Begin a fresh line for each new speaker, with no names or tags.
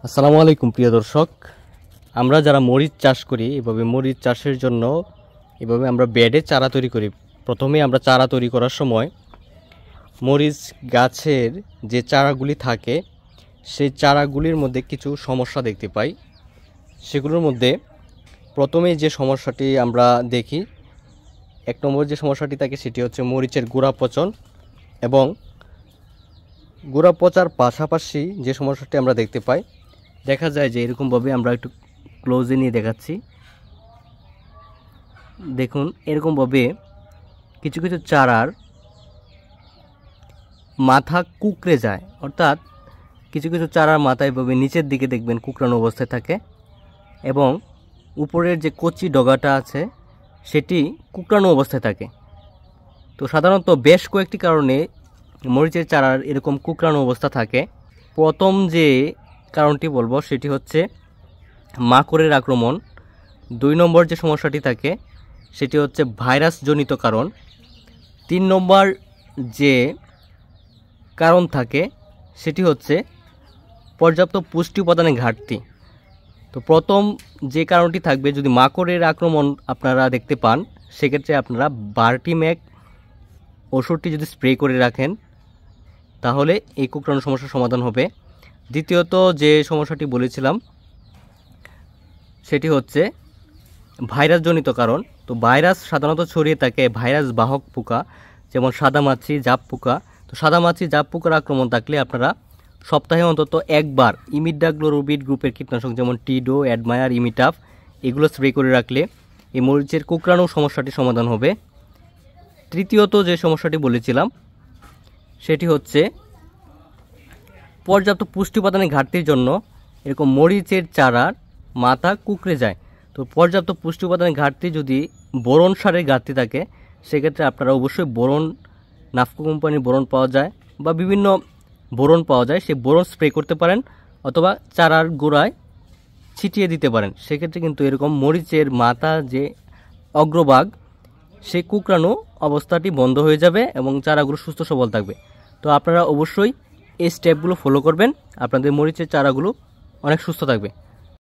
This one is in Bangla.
আসসালামু আলাইকুম প্রিয় দর্শক, আমরা যারা মরিচ চাষ করি এভাবে মরিচ চাষের জন্য এভাবে আমরা বেডে চারা তৈরি করি। প্রথমে আমরা চারা তৈরি করার সময় মরিচ গাছের যে চারাগুলি থাকে সেই চারাগুলির মধ্যে কিছু সমস্যা দেখতে পাই। সেগুলোর মধ্যে প্রথমেই যে সমস্যাটি আমরা দেখি, এক নম্বর যে সমস্যাটি থাকে সেটি হচ্ছে মরিচের গোড়া পচন, এবং গোড়া পচার পাশাপাশি যে সমস্যাটি আমরা দেখতে পাই, দেখা যায় যে এরকমভাবে আমরা একটু ক্লোজে নিয়ে দেখাচ্ছি, দেখুন এরকমভাবে কিছু কিছু চারার মাথা কুঁকড়ে যায়, অর্থাৎ কিছু কিছু চারার মাথা এভাবে নিচের দিকে দেখবেন কুঁকড়ানো অবস্থায় থাকে, এবং উপরের যে কচি ডগাটা আছে সেটি কুঁকড়ানো অবস্থায় থাকে। তো সাধারণত বেশ কয়েকটি কারণে মরিচের চারার এরকম কুঁকড়ানো অবস্থা থাকে। প্রথম যে কারণটি বলবো সেটি হচ্ছে মাকড়ের আক্রমণ। 2 নম্বর যে সমস্যাটি থাকে সেটি হচ্ছে ভাইরাসজনিত কারণ। 3 নম্বর যে কারণ থাকে সেটি হচ্ছে পর্যাপ্ত পুষ্টি উপাদানের ঘাটতি। তো প্রথম যে কারণটি থাকবে, যদি মাকড়ের আক্রমণ আপনারা দেখতে পান সেক্ষেত্রে আপনারা বার্টিম্যাক ওষুধটি যদি স্প্রে করে রাখেন তাহলে এই কুঁকড়ানো সমস্যার সমাধান হবে। দ্বিতীয়ত যে সমস্যাটি বলেছিলাম সেটি হচ্ছে ভাইরাসজনিত কারণ। তো ভাইরাস সাধারণত ছড়িয়ে থাকে ভাইরাস বাহক পোকা, যেমন সাদামাছি, জাপ পোকা। তো সাদামাছি, জাপ পোকার আক্রমণ থাকলে আপনারা সপ্তাহে অন্তত একবার ইমিডাক্লোরোবিড গ্রুপের কীটনাশক যেমন টিডো, অ্যাডমায়ার, ইমিটাফ এগুলো স্প্রে করে রাখলে এই মরিচের কুঁকড়ানো সমস্যাটি সমাধান হবে। তৃতীয়ত যে সমস্যাটি বলেছিলাম সেটি হচ্ছে পর্যাপ্ত পুষ্টি উপাদানের ঘাটতির জন্য এরকম মরিচের চারার মাথা কুঁকড়ে যায়। তো পর্যাপ্ত পুষ্টি উপাদানের ঘাটতি, যদি বোরন সারের ঘাটতি থাকে সেক্ষেত্রে আপনারা অবশ্যই বোরন, নাফকো কোম্পানির বোরন পাওয়া যায় বা বিভিন্ন বোরন পাওয়া যায়, সেই বোরন স্প্রে করতে পারেন অথবা চারার গোড়ায় ছিটিয়ে দিতে পারেন। সেক্ষেত্রে কিন্তু এরকম মরিচের মাথা যে অগ্রভাগ সেই কুঁকড়ানো অবস্থাটি বন্ধ হয়ে যাবে এবং চারাগুলো সুস্থ সবল থাকবে। তো আপনারা অবশ্যই এই স্টেপগুলো ফলো করবেন, আপনাদের মরিচের চারাগুলো অনেক সুস্থ থাকবে।